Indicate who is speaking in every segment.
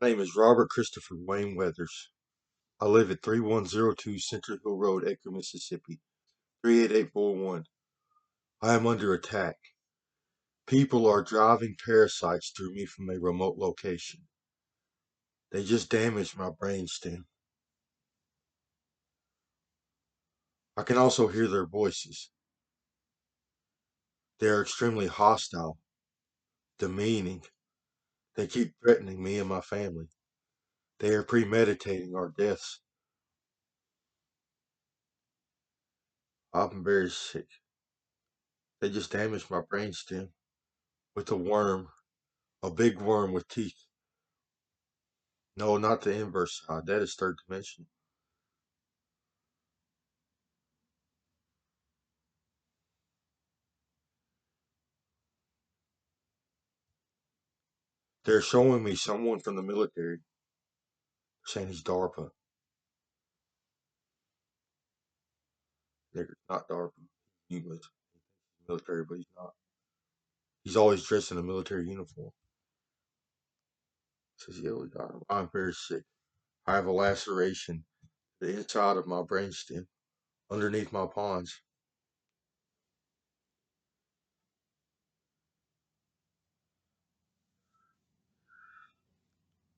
Speaker 1: My name is Robert Christopher Wayne Weathers. I live at 3102 Central Hill Road, Acre, Mississippi, 38841. I am under attack. People are driving parasites through me from a remote location. They just damaged my brainstem. I can also hear their voices. They are extremely hostile, demeaning. They keep threatening me and my family. They are premeditating our deaths. I'm very sick. They just damaged my brainstem with a worm, a big worm with teeth. No, not the inverse side. That is third dimension. They're showing me someone from the military, saying he's DARPA. They're not DARPA. He was military, but he's not. He's always dressed in a military uniform. Says, yeah, we got him. I'm very sick. I have a laceration the inside of my brainstem, underneath my pons.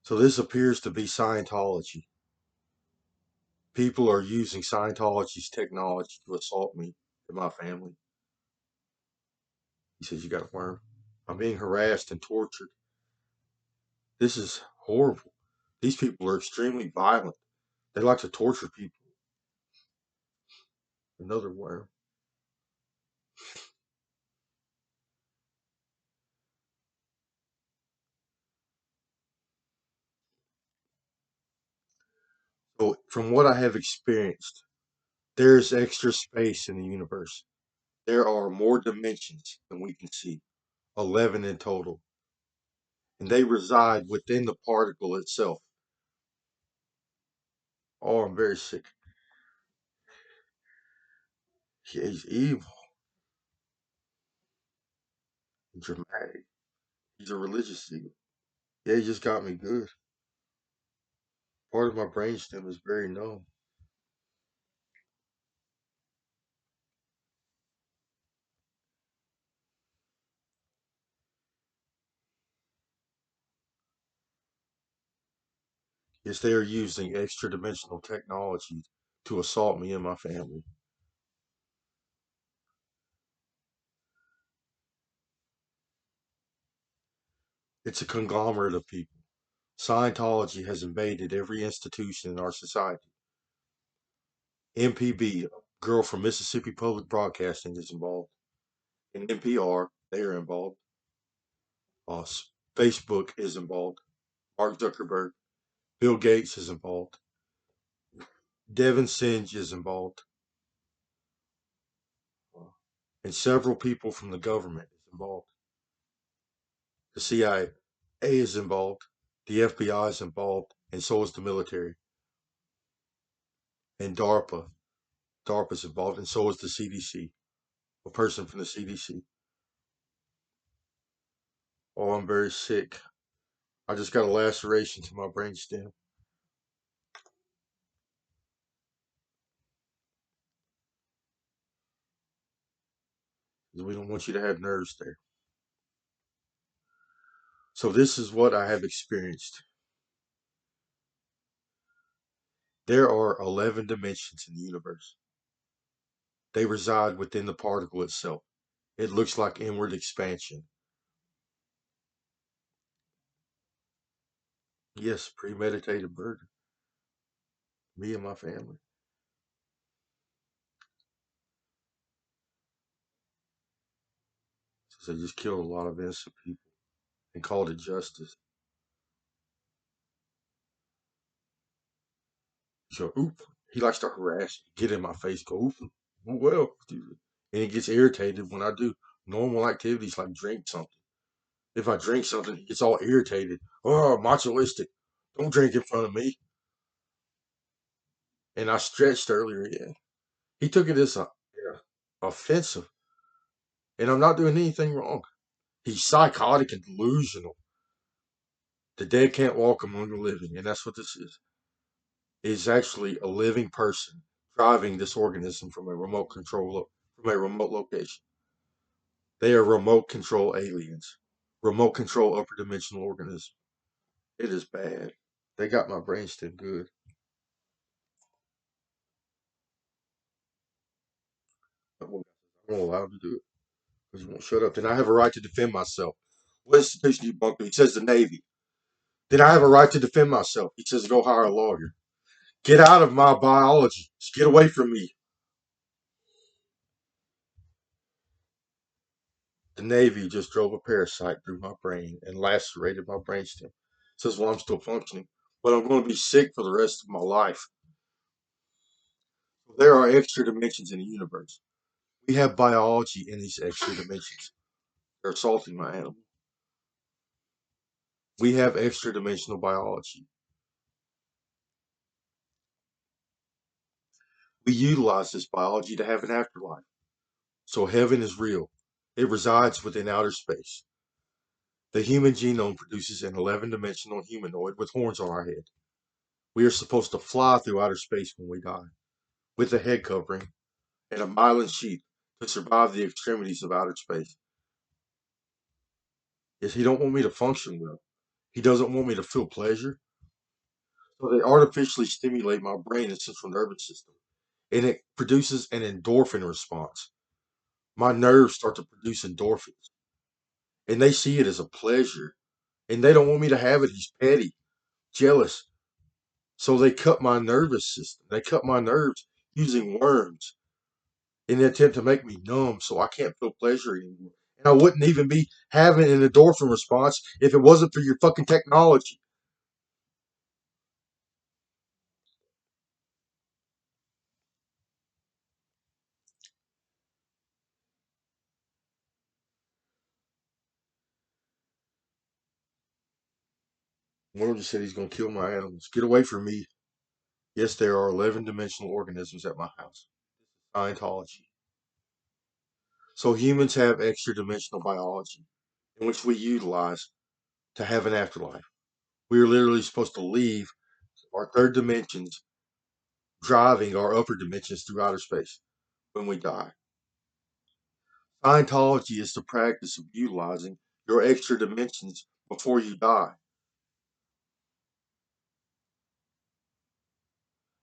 Speaker 1: So this appears to be Scientology. People are using Scientology's technology to assault me and my family. He says, you got a worm. I'm being harassed and tortured. This is horrible. These people are extremely violent. They like to torture people. Another worm. So, from what I have experienced, there is extra space in the universe. There are more dimensions than we can see, 11 in total, and they reside within the particle itself. Oh, I'm very sick. Yeah, he's evil and dramatic. He's a religious evil. Yeah, he just got me good. Part of my brainstem is very numb. Yes, they are using extra dimensional technology to assault me and my family. It's a conglomerate of people. Scientology has invaded every institution in our society. MPB, a girl from Mississippi Public Broadcasting, is involved. And NPR, they are involved. Facebook is involved. Mark Zuckerberg. Bill Gates is involved. Devin Singe is involved. Uh, and several people from the government is involved. The CIA is involved. The FBI is involved. And so is the military. And DARPA. DARPA is involved. And so is the CDC. A person from the CDC. Oh, I'm very sick. I just got a laceration to my brainstem. We don't want you to have nerves there. So this is what I have experienced. There are 11 dimensions in the universe. They reside within the particle itself. It looks like inward expansion. Yes, premeditated murder. Me and my family. So they just killed a lot of innocent people and called it justice. So, oop. He likes to harass, get in my face, go, oop. Well, and he gets irritated when I do normal activities like drink something. If I drink something, he gets all irritated. Oh, machoistic. Don't drink in front of me. And I stretched earlier, yeah. He took it as yeah, offensive. And I'm not doing anything wrong. He's psychotic and delusional. The dead can't walk among the living, and that's what this is. It's actually a living person driving this organism from a from a remote location. They are remote control aliens, remote control upper dimensional organisms. It is bad. They got my brainstem good. I'm not allowed to do it because you won't shut up. Then I have a right to defend myself. What institution you belong to? He says the Navy. Then I have a right to defend myself. He says go hire a lawyer. Get out of my biology. Just get away from me. The Navy just drove a parasite through my brain and lacerated my brainstem. Says, well, I'm still functioning, but I'm going to be sick for the rest of my life. There are extra dimensions in the universe. We have biology in these extra dimensions. They're assaulting my animal. We have extra dimensional biology. We utilize this biology to have an afterlife. So heaven is real. It resides within outer space. The human genome produces an 11-dimensional humanoid with horns on our head. We are supposed to fly through outer space when we die, with a head covering and a myelin sheath to survive the extremities of outer space. Yes, he don't want me to function well. He doesn't want me to feel pleasure. So they artificially stimulate my brain and central nervous system, and it produces an endorphin response. My nerves start to produce endorphins, and they see it as a pleasure, and they don't want me to have it. He's petty, jealous. So they cut my nervous system. They cut my nerves using worms in an attempt to make me numb so I can't feel pleasure anymore. And I wouldn't even be having an endorphin response if it wasn't for your fucking technology. One just said he's going to kill my animals. Get away from me. Yes, there are 11-dimensional organisms at my house. Scientology. So humans have extra dimensional biology in which we utilize to have an afterlife. We are literally supposed to leave our third dimensions driving our upper dimensions through outer space when we die. Scientology is the practice of utilizing your extra dimensions before you die.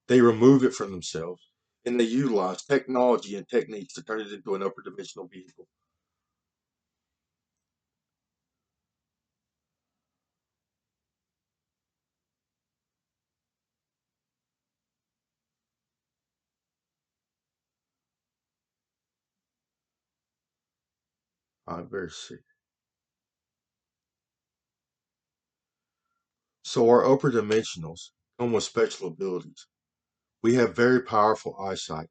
Speaker 1: They remove it from themselves and they utilize technology and techniques to turn it into an upper dimensional vehicle. I'm very sick. So our upper dimensionals come with special abilities. We have very powerful eyesight.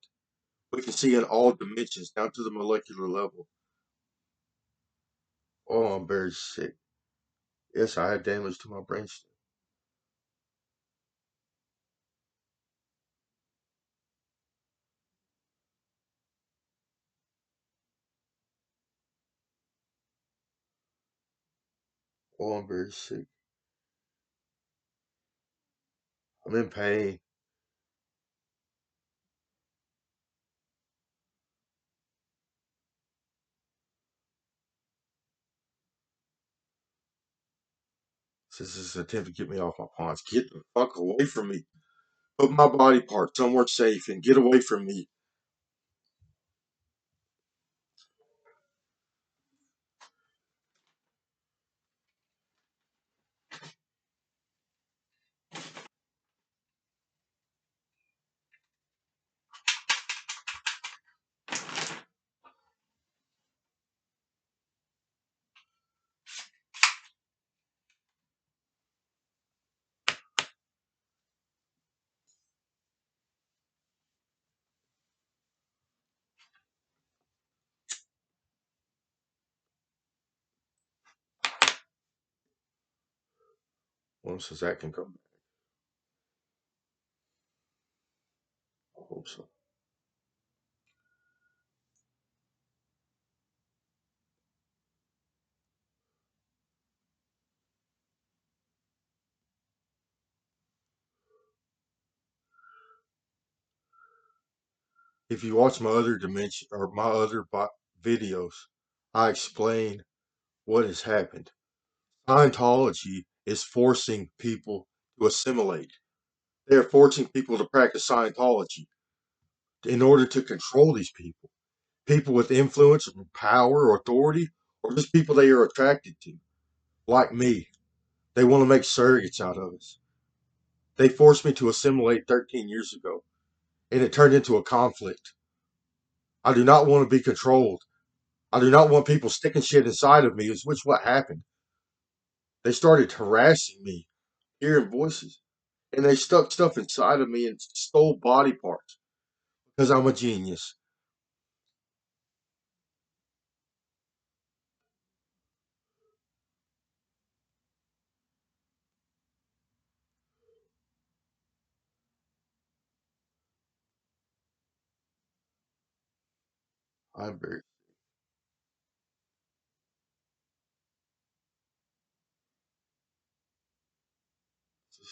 Speaker 1: We can see in all dimensions down to the molecular level. Oh, I'm very sick. Yes, I had damage to my brainstem. Oh, I'm very sick. I'm in pain. This is an attempt to get me off my pawns. Get the fuck away from me. Put my body part somewhere safe and get away from me. One says that can come back. I hope so. If you watch my other dimension or my other videos, I explain what has happened. Scientology is forcing people to assimilate. They are forcing people to practice Scientology in order to control these people. People with influence, or power, or authority, or just people they are attracted to, like me. They want to make surrogates out of us. They forced me to assimilate 13 years ago, and it turned into a conflict. I do not want to be controlled. I do not want people sticking shit inside of me, is which what happened. They started harassing me, hearing voices, and they stuck stuff inside of me and stole body parts because I'm a genius. I'm very.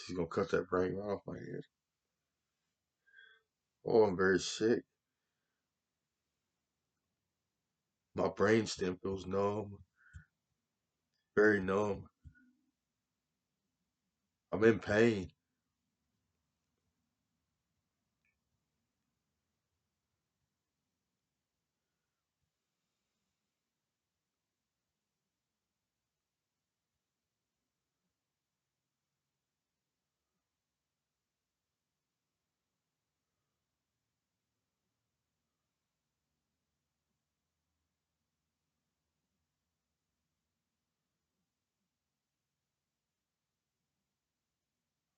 Speaker 1: She's gonna cut that brain right off my head. Oh, I'm very sick. My brain stem feels numb, very numb. I'm in pain.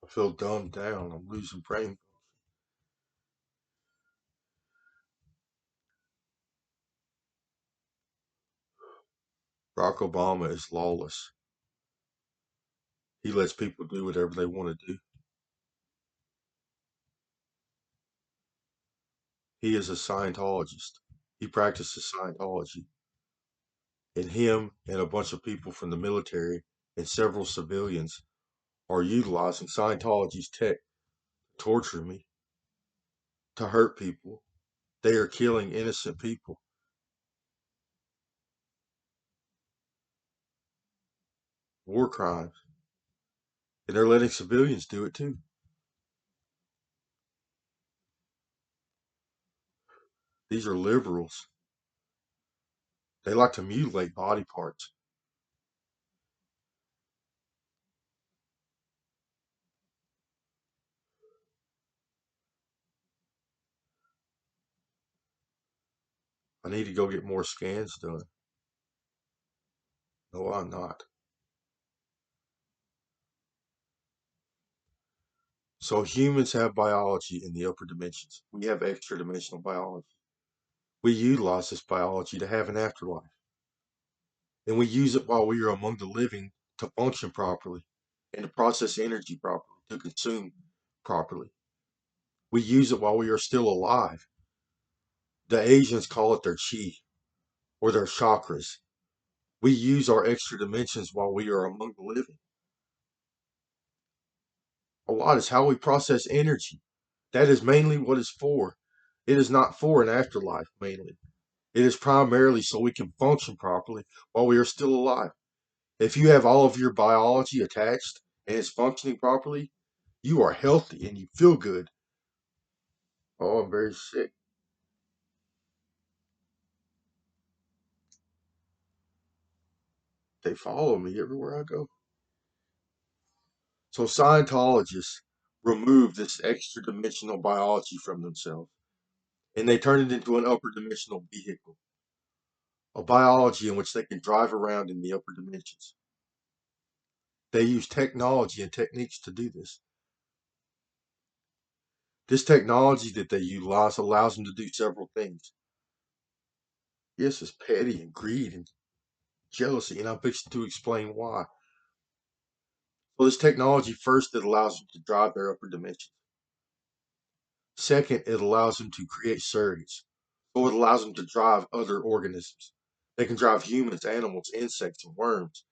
Speaker 1: I feel dumbed down. I'm losing brain. Barack Obama is lawless. He lets people do whatever they want to do. He is a Scientologist. He practices Scientology. And him and a bunch of people from the military and several civilians are utilizing Scientology's tech to torture me, to hurt people. They are killing innocent people. War crimes. And they're letting civilians do it too. These are liberals. They like to mutilate body parts. I need to go get more scans done. No, I'm not. So humans have biology in the upper dimensions. We have extra dimensional biology. We utilize this biology to have an afterlife. And we use it while we are among the living to function properly and to process energy properly, to consume properly. We use it while we are still alive. The Asians call it their chi or their chakras. We use our extra dimensions while we are among the living. A lot is how we process energy. That is mainly what it's for. It is not for an afterlife, mainly. It is primarily so we can function properly while we are still alive. If you have all of your biology attached and it's functioning properly, you are healthy and you feel good. Oh, I'm very sick. They follow me everywhere I go. So Scientologists remove this extra dimensional biology from themselves and they turn it into an upper dimensional vehicle, a biology in which they can drive around in the upper dimensions. They use technology and techniques to do this. This technology that they utilize allows them to do several things. Yes, it's petty and greed and jealousy, and I'm fixing to explain why. Well, this technology, first, it allows them to drive their upper dimensions. Second, it allows them to create surrogates. So it allows them to drive other organisms. They can drive humans, animals, insects, and worms.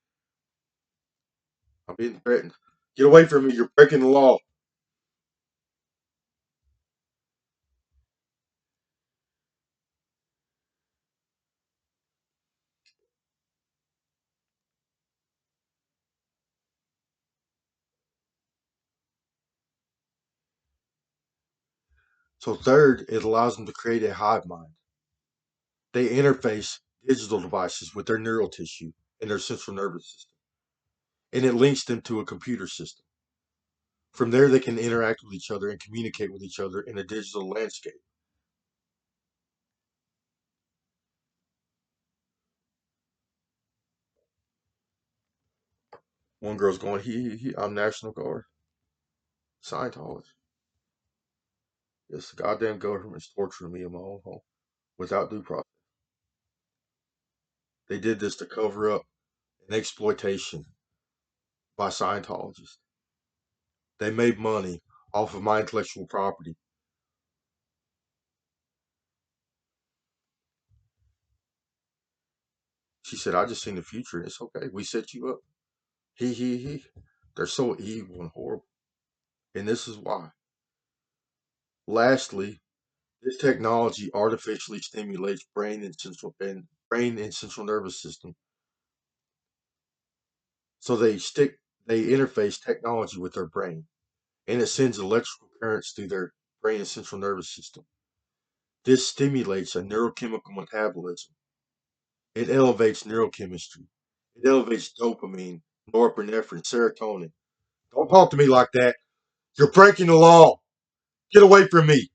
Speaker 1: I'm being threatened. Get away from me, you're breaking the law. So third, it allows them to create a hive mind. They interface digital devices with their neural tissue and their central nervous system, and it links them to a computer system. From there, they can interact with each other and communicate with each other in a digital landscape. One girl's going, I'm National Guard, Scientologist. Yes, the goddamn government's torturing me in my own home without due process. They did this to cover up an exploitation by Scientologists. They made money off of my intellectual property. She said, I just seen the future and it's okay. We set you up. He. They're so evil and horrible. And this is why. Lastly, this technology artificially stimulates brain and central nervous system. So they interface technology with their brain, and it sends electrical currents through their brain and central nervous system. This stimulates a neurochemical metabolism. It elevates neurochemistry. It elevates dopamine, norepinephrine, serotonin. Don't talk to me like that. You're breaking the law. Get away from me.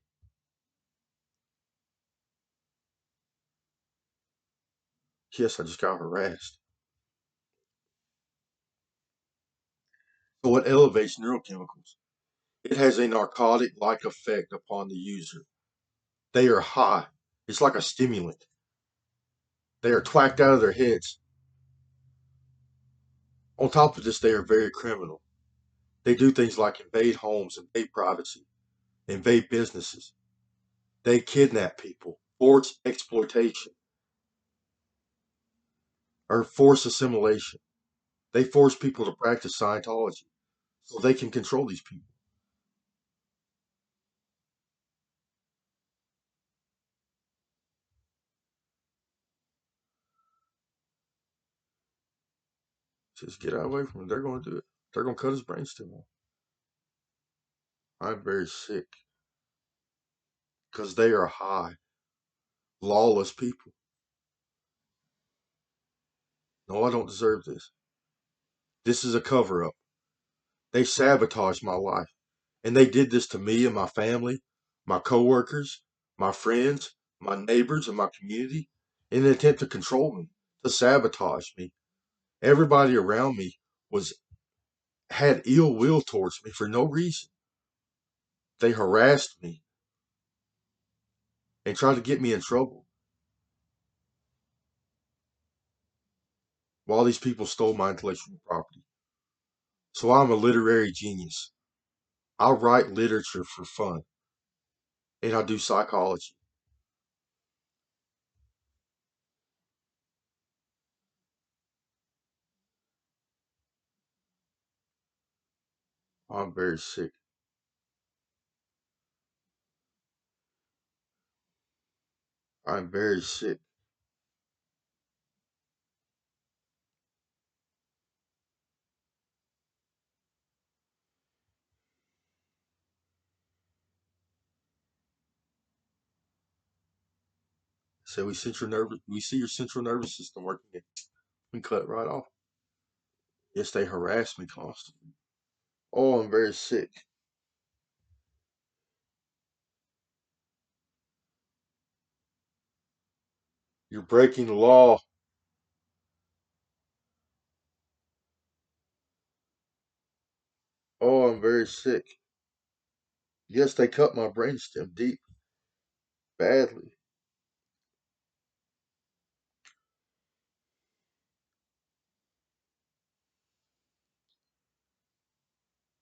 Speaker 1: Yes, I just got harassed. So it elevates neurochemicals. It has a narcotic like effect upon the user. They are high. It's like a stimulant. They are twacked out of their heads. On top of this, they are very criminal. They do things like invade homes, invade privacy, invade businesses. They kidnap people, force exploitation, or force assimilation. They force people to practice Scientology so they can control these people. Just get out of the way from them. They're going to do it. They're going to cut his brainstem off. I'm very sick because they are high, lawless people. No, I don't deserve this. This is a cover up. They sabotaged my life. And they did this to me and my family, my coworkers, my friends, my neighbors, and my community in an attempt to control me, to sabotage me. Everybody around me was had ill will towards me for no reason. They harassed me and tried to get me in trouble while these people stole my intellectual property. So I'm a literary genius. I write literature for fun and I do psychology. I'm very sick. I'm very sick. So we see your central nervous system working and cut right off. Yes, they harass me constantly. Oh, I'm very sick. You're breaking the law. Oh, I'm very sick. Yes, they cut my brainstem deep, badly.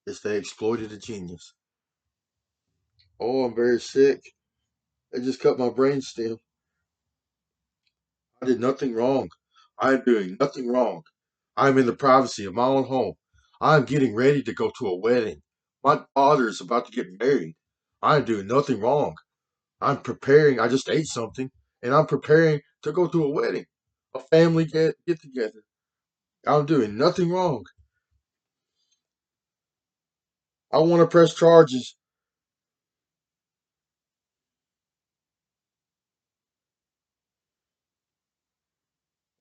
Speaker 1: Yes, they exploited a genius. Oh, I'm very sick. They just cut my brainstem. I did nothing wrong. I am doing nothing wrong. I am in the privacy of my own home. I am getting ready to go to a wedding. My father is about to get married. I am doing nothing wrong. I'm preparing. I just ate something, and I'm preparing to go to a wedding, a family get together. I'm doing nothing wrong. I want to press charges.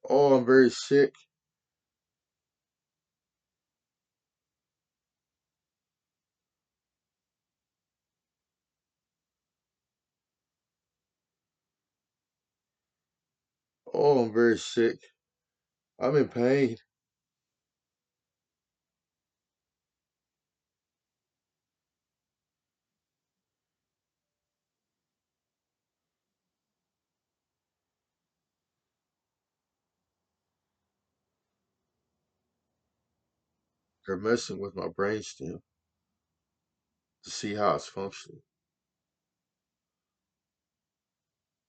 Speaker 1: Oh, I'm very sick. Oh, I'm very sick. I'm in pain. They're messing with my brainstem to see how it's functioning.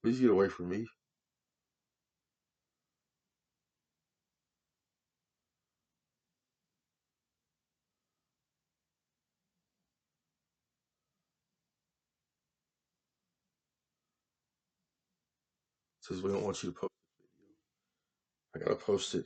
Speaker 1: Please get away from me. It says we don't want you to post the video. I gotta post it.